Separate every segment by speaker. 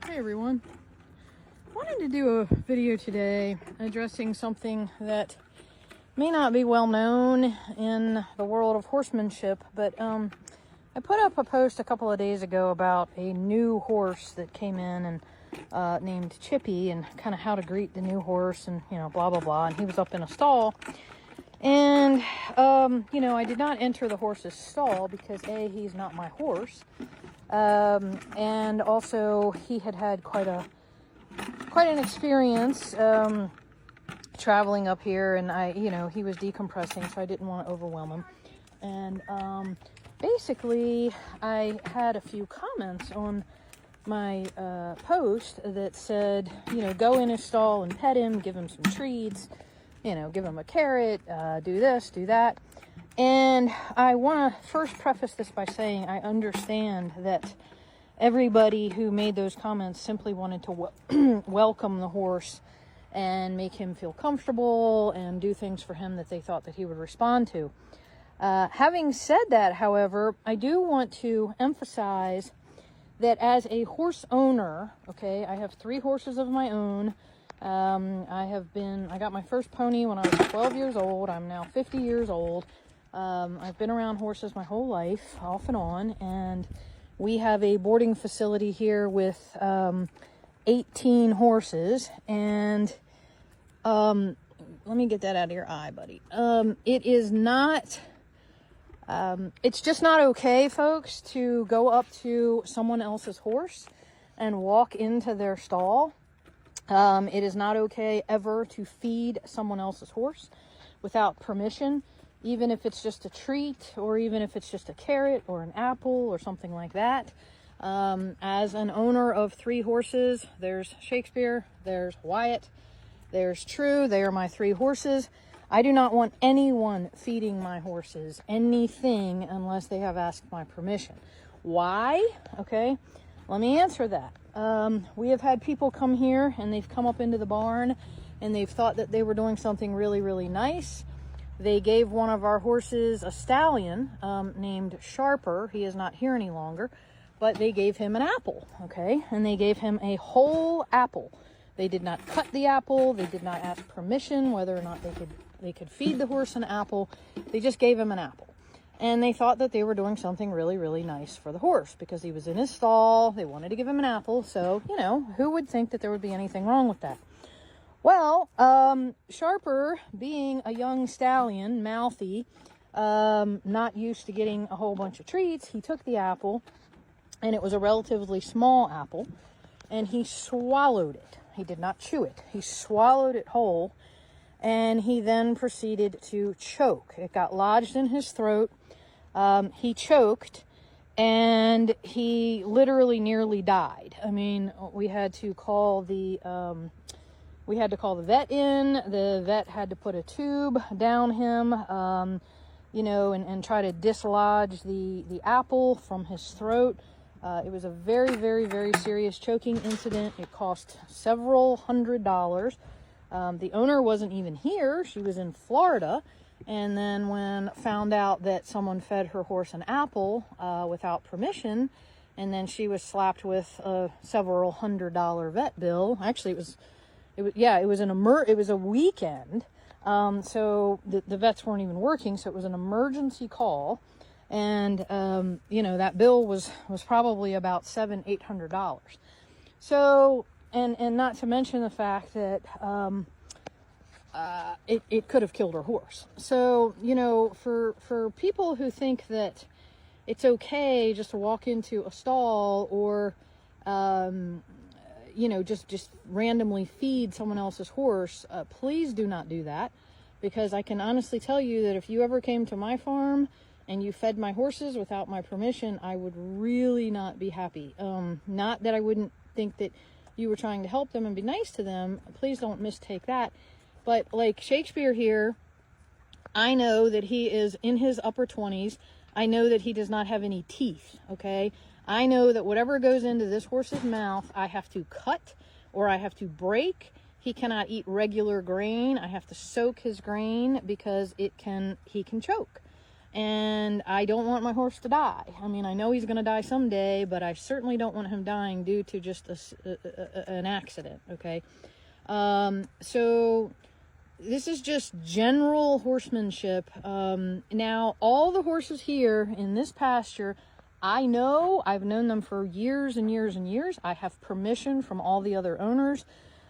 Speaker 1: Hey everyone, wanted to do a video today addressing something that may not be well known in the world of horsemanship, but I put up a post a couple of days ago about a new horse that came in and named Chippy, and kind of how to greet the new horse, and blah blah blah. And he was up in a stall, and I did not enter the horse's stall because A, he's not my horse. And also he had quite an experience traveling up here, and he was decompressing, so I didn't want to overwhelm him. And basically I had a few comments on my post that said, go in his stall and pet him, give him some treats, give him a carrot, do this, do that. And I want to first preface this by saying I understand that everybody who made those comments simply wanted to welcome the horse and make him feel comfortable and do things for him that they thought that he would respond to. Having said that, however, I do want to emphasize that as a horse owner, okay, I have 3 horses of my own. I got my first pony when I was 12 years old. I'm now 50 years old. I've been around horses my whole life, off and on, and we have a boarding facility here with 18 horses, and let me get that out of your eye, buddy. It's just not okay, folks, to go up to someone else's horse and walk into their stall. It is not okay ever to feed someone else's horse without permission, even if it's just a treat, or even if it's just a carrot or an apple or something like that. As an owner of 3 horses, there's Shakespeare, there's Wyatt, there's True. They are my 3 horses. I do not want anyone feeding my horses anything unless they have asked my permission. Why? Okay, let me answer that. We have had people come here and they've come up into the barn and they've thought that they were doing something really, really nice. They gave one of our horses a stallion named Sharper. He is not here any longer, but they gave him an apple, okay? And they gave him a whole apple. They did not cut the apple. They did not ask permission whether or not they could feed the horse an apple. They just gave him an apple. And they thought that they were doing something really, really nice for the horse because he was in his stall. They wanted to give him an apple. So, who would think that there would be anything wrong with that? Well, Sharper, being a young stallion, mouthy, not used to getting a whole bunch of treats, he took the apple, and it was a relatively small apple, and he swallowed it. He did not chew it. He swallowed it whole, and he then proceeded to choke. It got lodged in his throat. He choked, and he literally nearly died. I mean, we had to call the vet in. The vet had to put a tube down him, and try to dislodge the apple from his throat. It was a very, very, very serious choking incident. It cost several $100s. The owner wasn't even here. She was in Florida. And then when found out that someone fed her horse an apple without permission, and then she was slapped with a several $100 vet bill. Actually, it was a weekend. So the vets weren't even working. So it was an emergency call. And, that bill was probably about $700-800. So, and not to mention the fact that, it could have killed her horse. So, for people who think that it's okay just to walk into a stall or, just randomly feed someone else's horse, please do not do that, because I can honestly tell you that if you ever came to my farm and you fed my horses without my permission, I would really not be happy. Not that I wouldn't think that you were trying to help them and be nice to them. Please don't mistake that. But like Shakespeare here, I know that he is in his upper 20s. I know that he does not have any teeth, okay? I know that whatever goes into this horse's mouth, I have to cut or I have to break. He cannot eat regular grain. I have to soak his grain because he can choke. and I don't want my horse to die. I mean, I know he's going to die someday, but I certainly don't want him dying due to just an accident, okay? So this is just general horsemanship. Now, all the horses here in this pasture, I know, I've known them for years and years and years. I have permission from all the other owners.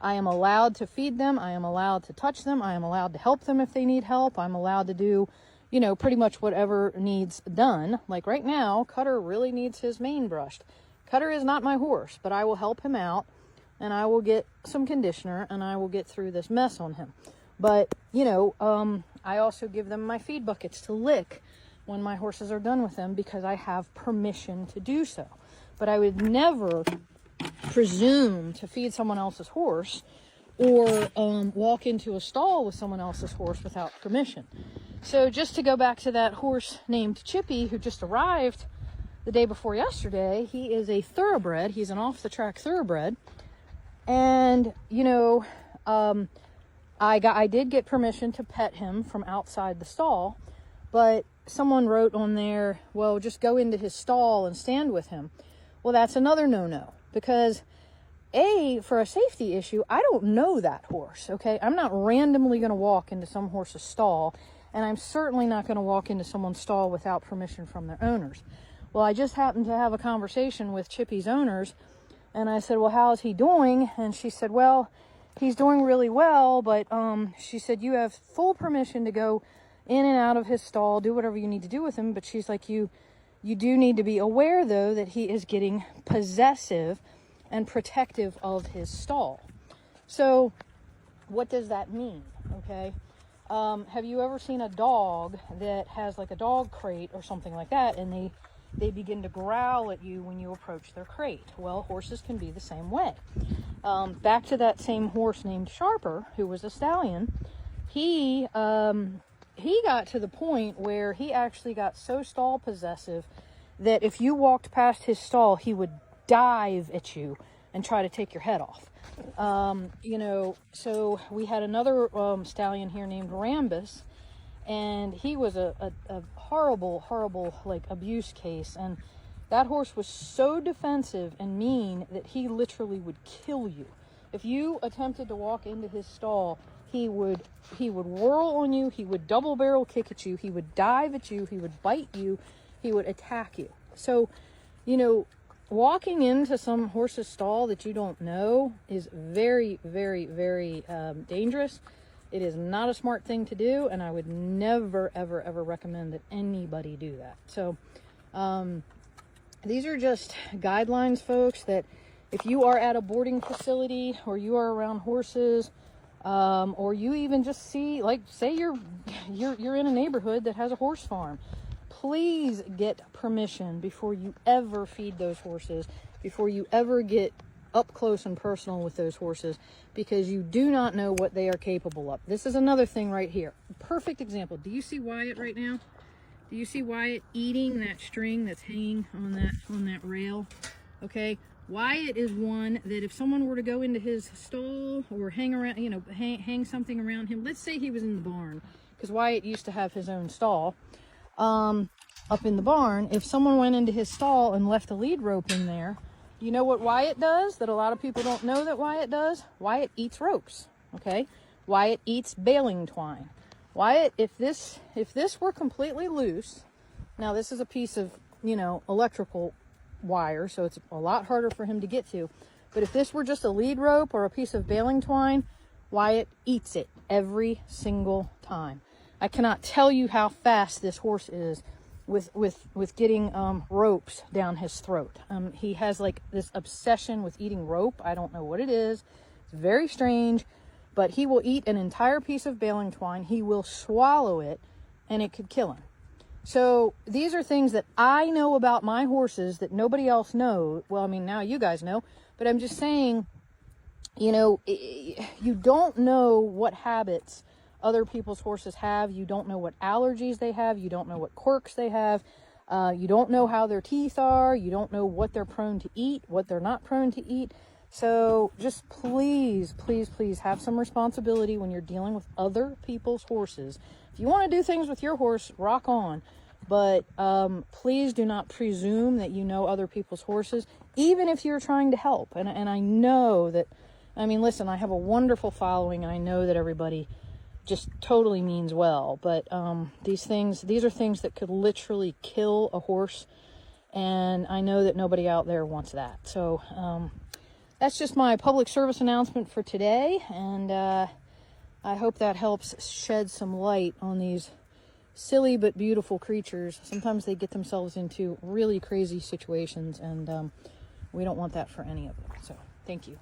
Speaker 1: I am allowed to feed them. I am allowed to touch them. I am allowed to help them if they need help. I'm allowed to do, you know, pretty much whatever needs done. Like right now, Cutter really needs his mane brushed. Cutter is not my horse, but I will help him out, and I will get some conditioner, and I will get through this mess on him. But, you know, I also give them my feed buckets to lick when my horses are done with them, because I have permission to do so. But I would never presume to feed someone else's horse or walk into a stall with someone else's horse without permission. So just to go back to that horse named Chippy, who just arrived the day before yesterday, he is a thoroughbred. He's an off-the-track thoroughbred. And, you know, I did get permission to pet him from outside the stall, but someone wrote on there, well, just go into his stall and stand with him. Well, that's another no-no, because for a safety issue, I don't know that horse, okay? I'm not randomly going to walk into some horse's stall, and I'm certainly not going to walk into someone's stall without permission from their owners. Well, I just happened to have a conversation with Chippy's owners, and I said, well, how's he doing? And she said, well, he's doing really well, but she said, you have full permission to go in and out of his stall, do whatever you need to do with him, but she's like, you do need to be aware, though, that he is getting possessive and protective of his stall. So what does that mean, okay? Have you ever seen a dog that has like a dog crate or something like that, and they begin to growl at you when you approach their crate? Well, horses can be the same way. Back to that same horse named Sharper, who was a stallion, he got to the point where he actually got so stall possessive that if you walked past his stall, he would dive at you and try to take your head off. You know, so we had another stallion here named Rambus, and he was a horrible like abuse case, and that horse was so defensive and mean that he literally would kill you. If you attempted to walk into his stall, he would whirl on you, he would double barrel kick at you, he would dive at you, he would bite you, he would attack you. So, you know, walking into some horse's stall that you don't know is very, very, very dangerous. It is not a smart thing to do, and I would never, ever, ever recommend that anybody do that. So, these are just guidelines, folks, that if you are at a boarding facility or you are around horses, or you even just see, like, say you're in a neighborhood that has a horse farm, please get permission before you ever feed those horses, before you ever get up close and personal with those horses, because you do not know what they are capable of. This is another thing right here. Perfect example. Do you see Wyatt right now? Do you see Wyatt eating that string that's hanging on that rail? Okay. Wyatt is one that if someone were to go into his stall or hang around, you know, hang something around him, let's say he was in the barn, because Wyatt used to have his own stall up in the barn. If someone went into his stall and left a lead rope in there, you know what Wyatt does that a lot of people don't know that Wyatt does? Wyatt eats ropes, okay? Wyatt eats baling twine. Wyatt, if this were completely loose, now this is a piece of, you know, electrical wire, so it's a lot harder for him to get to, but if this were just a lead rope or a piece of baling twine, Wyatt eats it every single time. I cannot tell you how fast this horse is with getting ropes down his throat. He has like this obsession with eating rope. I don't know what it is. It's very strange, but he will eat an entire piece of baling twine. He will swallow it, and it could kill him. So these are things that I know about my horses that nobody else knows. Well, I mean, now you guys know, but I'm just saying, you know, you don't know what habits other people's horses have. You don't know what allergies they have. You don't know what quirks they have. You don't know how their teeth are. You don't know what they're prone to eat, what they're not prone to eat. So just please, please, please have some responsibility when you're dealing with other people's horses. If you want to do things with your horse, rock on. But please do not presume that you know other people's horses, even if you're trying to help. And I know that, I mean, listen, I have a wonderful following, and I know that everybody just totally means well. But these are things that could literally kill a horse, and I know that nobody out there wants that. So that's just my public service announcement for today, and I hope that helps shed some light on these silly but beautiful creatures. Sometimes they get themselves into really crazy situations, and we don't want that for any of them. So thank you.